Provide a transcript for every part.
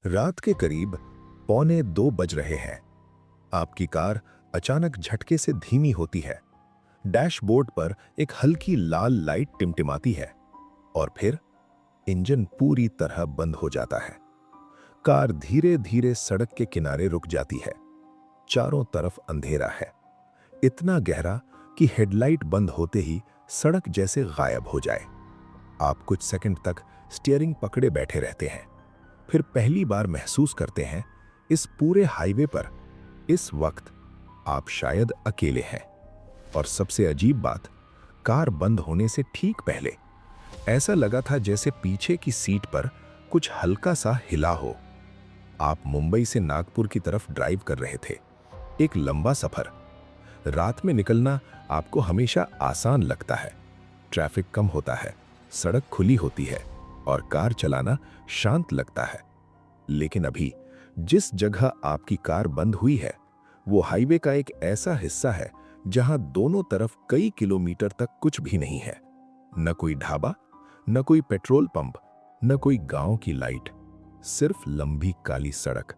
रात के करीब 1:45 बज रहे हैं। आपकी कार अचानक झटके से धीमी होती है। डैशबोर्ड पर एक हल्की लाल लाइट टिमटिमाती है और फिर इंजन पूरी तरह बंद हो जाता है। कार धीरे धीरे सड़क के किनारे रुक जाती है। चारों तरफ अंधेरा है, इतना गहरा कि हेडलाइट बंद होते ही सड़क जैसे गायब हो जाए। आप कुछ सेकंड तक स्टीयरिंग पकड़े बैठे रहते हैं, फिर पहली बार महसूस करते हैं इस पूरे हाईवे पर इस वक्त आप शायद अकेले हैं। और सबसे अजीब बात, कार बंद होने से ठीक पहले ऐसा लगा था जैसे पीछे की सीट पर कुछ हल्का सा हिला हो। आप मुंबई से नागपुर की तरफ ड्राइव कर रहे थे। एक लंबा सफर। रात में निकलना आपको हमेशा आसान लगता है। ट्रैफिक कम होता है, सड़क खुली होती है और कार चलाना शांत लगता है। लेकिन अभी जिस जगह आपकी कार बंद हुई है वो हाईवे का एक ऐसा हिस्सा है जहां दोनों तरफ कई किलोमीटर तक कुछ भी नहीं है। न कोई ढाबा, न कोई पेट्रोल पंप, न कोई गांव की लाइट, सिर्फ लंबी काली सड़क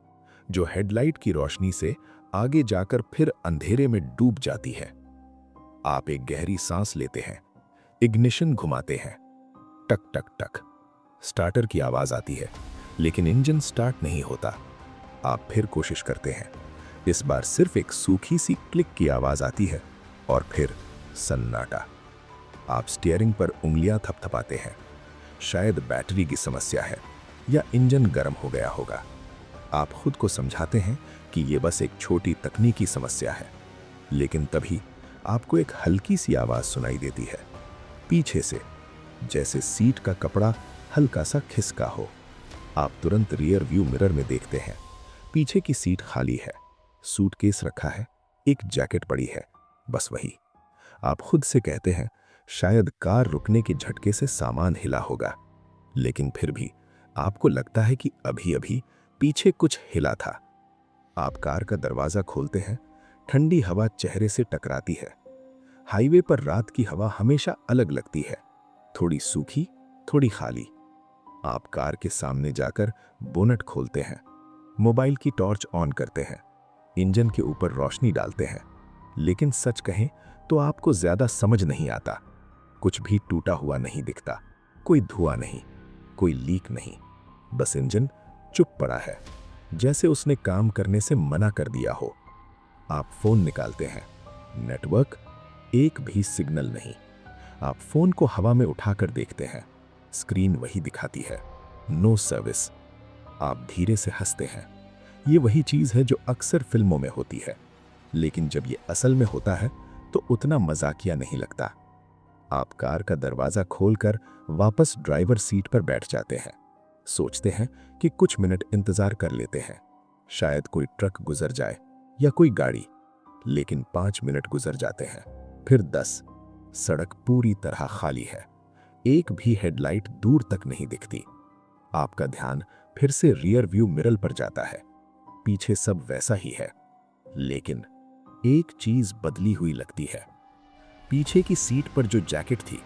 जो हेडलाइट की रोशनी से आगे जाकर फिर अंधेरे में डूब जाती है। आप एक गहरी सांस लेते हैं, इग्निशन घुमाते हैं। टक टक टक स्टार्टर की आवाज आती है, लेकिन इंजन स्टार्ट नहीं होता। आप फिर कोशिश करते हैं। इस बार सिर्फ एक सूखी सी क्लिक की आवाज आती है और फिर सन्नाटा। आप स्टीयरिंग पर उंगलियां थपथपाते हैं। शायद बैटरी की समस्या है या इंजन गर्म हो गया होगा। आप खुद को समझाते हैं कि यह बस एक छोटी तकनीकी समस्या है, लेकिन तभी आपको एक हल्की सी आवाज सुनाई देती है पीछे से, जैसे सीट का कपड़ा हल्का सा खिसका हो। आप तुरंत रियर व्यू मिरर में देखते हैं। पीछे की सीट खाली है, सूटकेस रखा है, एक जैकेट पड़ी है, बस वही। आप खुद से कहते हैं शायद कार रुकने के झटके से सामान हिला होगा, लेकिन फिर भी आपको लगता है कि अभी अभी पीछे कुछ हिला था। आप कार का दरवाजा खोलते हैं। ठंडी हवा चेहरे से टकराती है। हाईवे पर रात की हवा हमेशा अलग लगती है, थोड़ी सूखी, थोड़ी खाली। आप कार के सामने जाकर बोनट खोलते हैं, मोबाइल की टॉर्च ऑन करते हैं, इंजन के ऊपर रोशनी डालते हैं। लेकिन सच कहें तो आपको ज्यादा समझ नहीं आता। कुछ भी टूटा हुआ नहीं दिखता, कोई धुआं नहीं, कोई लीक नहीं। बस इंजन चुप पड़ा है, जैसे उसने काम करने से मना कर दिया हो। आप फोन निकालते हैं, नेटवर्क, एक भी सिग्नल नहीं। आप फोन को हवा में उठाकर देखते हैं, स्क्रीन वही दिखाती है, नो सर्विस। आप धीरे से हंसते हैं। ये वही चीज है जो अक्सर फिल्मों में होती है, लेकिन जब ये असल में होता है तो उतना मजाकिया नहीं लगता। आप कार का दरवाजा खोलकर वापस ड्राइवर सीट पर बैठ जाते हैं। सोचते हैं कि कुछ मिनट इंतजार कर लेते हैं, शायद कोई ट्रक गुजर जाए या कोई गाड़ी। लेकिन 5 मिनट गुजर जाते हैं, फिर 10। सड़क पूरी तरह खाली है, एक भी हेडलाइट दूर तक नहीं दिखती। आपका ध्यान फिर से रियर व्यू मिरर पर जाता है। पीछे सब वैसा ही है, लेकिन एक चीज बदली हुई लगती है। पीछे की सीट पर जो जैकेट थी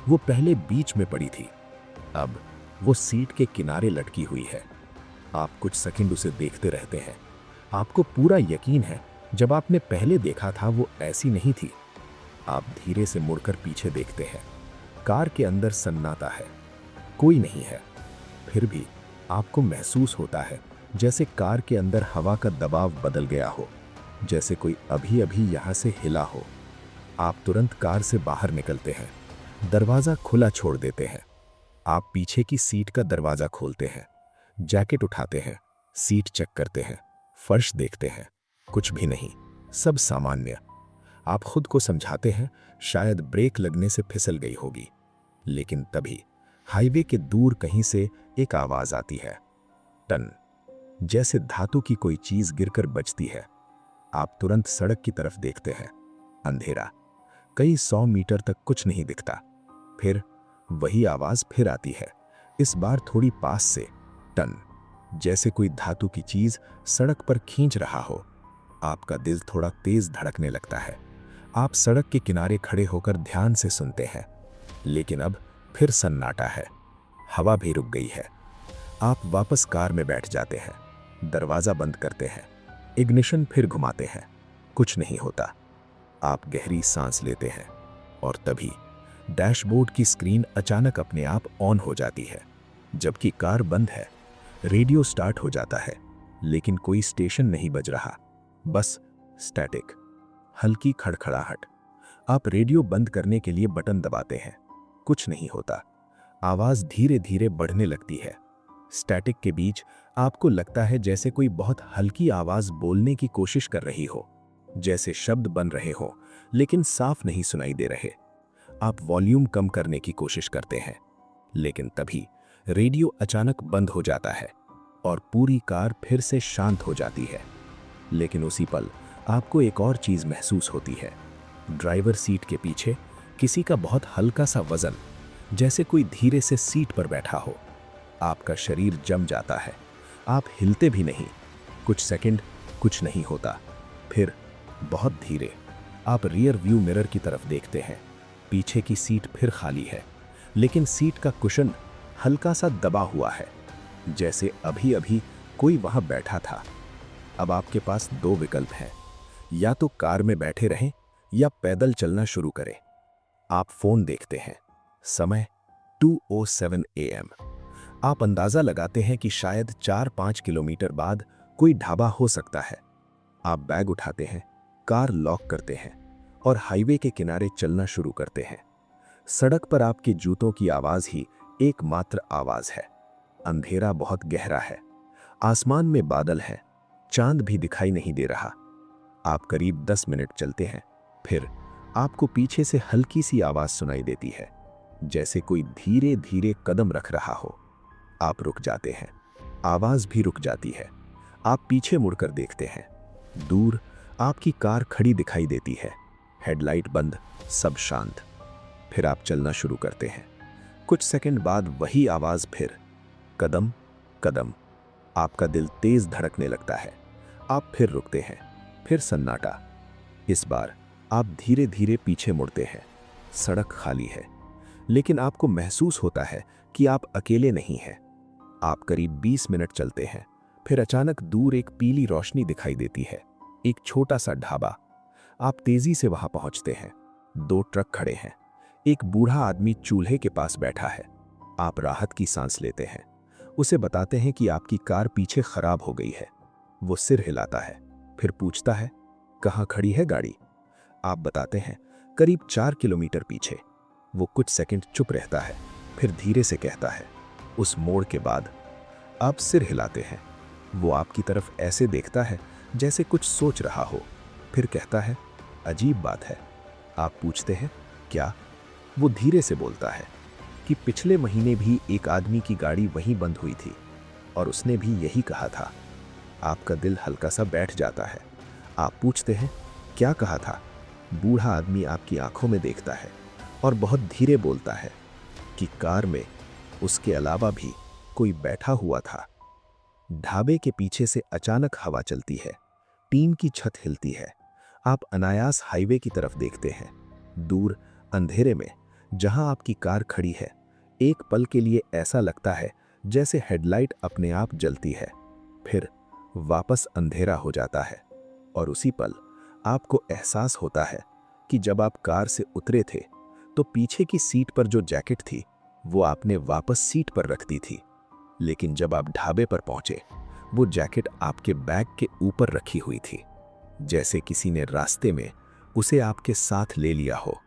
वो पहले बीच में पड़ी थी, अब वो सीट के किनारे लटकी हुई है। आप कुछ सेकंड उसे देखते रहते हैं। आपको पूरा यकीन है जब आपने पहले देखा था वो ऐसी नहीं थी। आप धीरे से मुड़कर पीछे देखते हैं। कार के अंदर सन्नाटा है, कोई नहीं है। फिर भी आपको महसूस होता है जैसे कार के अंदर हवा का दबाव बदल गया हो, जैसे कोई अभी अभी यहां से हिला हो। आप तुरंत कार से बाहर निकलते हैं, दरवाजा खुला छोड़ देते हैं। आप पीछे की सीट का दरवाजा खोलते हैं, जैकेट उठाते हैं, सीट चेक करते हैं, फर्श देखते हैं, कुछ भी नहीं, सब सामान्य। आप खुद को समझाते हैं शायद ब्रेक लगने से फिसल गई होगी। लेकिन तभी हाईवे के दूर कहीं से एक आवाज आती है, टन, जैसे धातु की कोई चीज गिरकर बजती है। आप तुरंत सड़क की तरफ देखते हैं, अंधेरा, कई 100 मीटर तक कुछ नहीं दिखता। फिर वही आवाज फिर आती है, इस बार थोड़ी पास से, टन, जैसे कोई धातु की चीज सड़क पर खींच रहा हो। आपका दिल थोड़ा तेज धड़कने लगता है। आप सड़क के किनारे खड़े होकर ध्यान से सुनते हैं, लेकिन अब फिर सन्नाटा है, हवा भी रुक गई है। आप वापस कार में बैठ जाते हैं, दरवाजा बंद करते हैं, इग्निशन फिर घुमाते हैं, कुछ नहीं होता। आप गहरी सांस लेते हैं और तभी डैशबोर्ड की स्क्रीन अचानक अपने आप ऑन हो जाती है। जबकि कार बंद है, रेडियो स्टार्ट हो जाता है, लेकिन कोई स्टेशन नहीं बज रहा, बस स्टैटिक, हल्की खड़खड़ाहट। आप रेडियो बंद करने के लिए बटन दबाते हैं, कुछ नहीं होता। आवाज धीरे धीरे बढ़ने लगती है। स्टैटिक के बीच आपको लगता है जैसे कोई बहुत हल्की आवाज बोलने की कोशिश कर रही हो, जैसे शब्द बन रहे हो लेकिन साफ नहीं सुनाई दे रहे। आप वॉल्यूम कम करने की कोशिश करते हैं, लेकिन तभी रेडियो अचानक बंद हो जाता है और पूरी कार फिर से शांत हो जाती है। लेकिन उसी पल आपको एक और चीज महसूस होती है। ड्राइवर सीट के पीछे किसी का बहुत हल्का सा वजन, जैसे कोई धीरे से सीट पर बैठा हो। आपका शरीर जम जाता है, आप हिलते भी नहीं। कुछ सेकंड कुछ नहीं होता, फिर बहुत धीरे आप रियर व्यू मिरर की तरफ देखते हैं। पीछे की सीट फिर खाली है, लेकिन सीट का कुशन हल्का सा दबा हुआ है, जैसे अभी अभी कोई वहां बैठा था। अब आपके पास दो विकल्प हैं, या तो कार में बैठे रहें या पैदल चलना शुरू करें। आप फोन देखते हैं, समय 2:07 AM। आप अंदाजा लगाते हैं कि शायद 4-5 किलोमीटर बाद कोई ढाबा हो सकता है। आप बैग उठाते हैं, कार लॉक करते हैं और हाईवे के किनारे चलना शुरू करते हैं। सड़क पर आपके जूतों की आवाज ही एकमात्र आवाज है। अंधेरा बहुत गहरा है, आसमान में बादल हैं, चांद भी दिखाई नहीं दे रहा। आप करीब 10 मिनट चलते हैं, फिर आपको पीछे से हल्की सी आवाज सुनाई देती है, जैसे कोई धीरे धीरे कदम रख रहा हो। आप रुक जाते हैं, आवाज भी रुक जाती है। आप पीछे मुड़कर देखते हैं, दूर आपकी कार खड़ी दिखाई देती है, हेडलाइट बंद, सब शांत। फिर आप चलना शुरू करते हैं। कुछ सेकंड बाद वही आवाज फिर, कदम कदम। आपका दिल तेज धड़कने लगता है। आप फिर रुकते हैं, फिर सन्नाटा। इस बार आप धीरे धीरे पीछे मुड़ते हैं। सड़क खाली है, लेकिन आपको महसूस होता है कि आप अकेले नहीं हैं। आप करीब 20 मिनट चलते हैं, फिर अचानक दूर एक पीली रोशनी दिखाई देती है, एक छोटा सा ढाबा। आप तेजी से वहां पहुंचते हैं। 2 ट्रक खड़े हैं, एक बूढ़ा आदमी चूल्हे के पास बैठा है। आप राहत की सांस लेते हैं। उसे बताते हैं कि आपकी कार पीछे खराब हो गई है। वो सिर हिलाता है, फिर पूछता है, कहाँ खड़ी है गाड़ी? आप बताते हैं, करीब 4 किलोमीटर पीछे। वो कुछ सेकंड चुप रहता है, फिर धीरे से कहता है, उस मोड़ के बाद। आप सिर हिलाते हैं। वो आपकी तरफ ऐसे देखता है जैसे कुछ सोच रहा हो, फिर कहता है, अजीब बात है। आप पूछते हैं, क्या? वो धीरे से बोलता है कि पिछले महीने भी एक आदमी की गाड़ी वहीं बंद हुई थी और उसने भी यही कहा था। आपका दिल हल्का सा बैठ जाता है। आप पूछते हैं, क्या कहा था? बूढ़ा आदमी आपकी आंखों में देखता है और बहुत धीरे बोलता है कि कार में उसके अलावा भी कोई बैठा हुआ था। ढाबे के पीछे से अचानक हवा चलती है, टीन की छत हिलती है। आप अनायास हाईवे की तरफ देखते हैं। दूर अंधेरे में जहां आपकी कार खड़ी है, एक पल के लिए ऐसा लगता है जैसे हेडलाइट अपने आप जलती है, फिर वापस अंधेरा हो जाता है। और उसी पल आपको एहसास होता है कि जब आप कार से उतरे थे तो पीछे की सीट पर जो जैकेट थी वो आपने वापस सीट पर रख दी थी, लेकिन जब आप ढाबे पर पहुंचे वो जैकेट आपके बैग के ऊपर रखी हुई थी, जैसे किसी ने रास्ते में उसे आपके साथ ले लिया हो।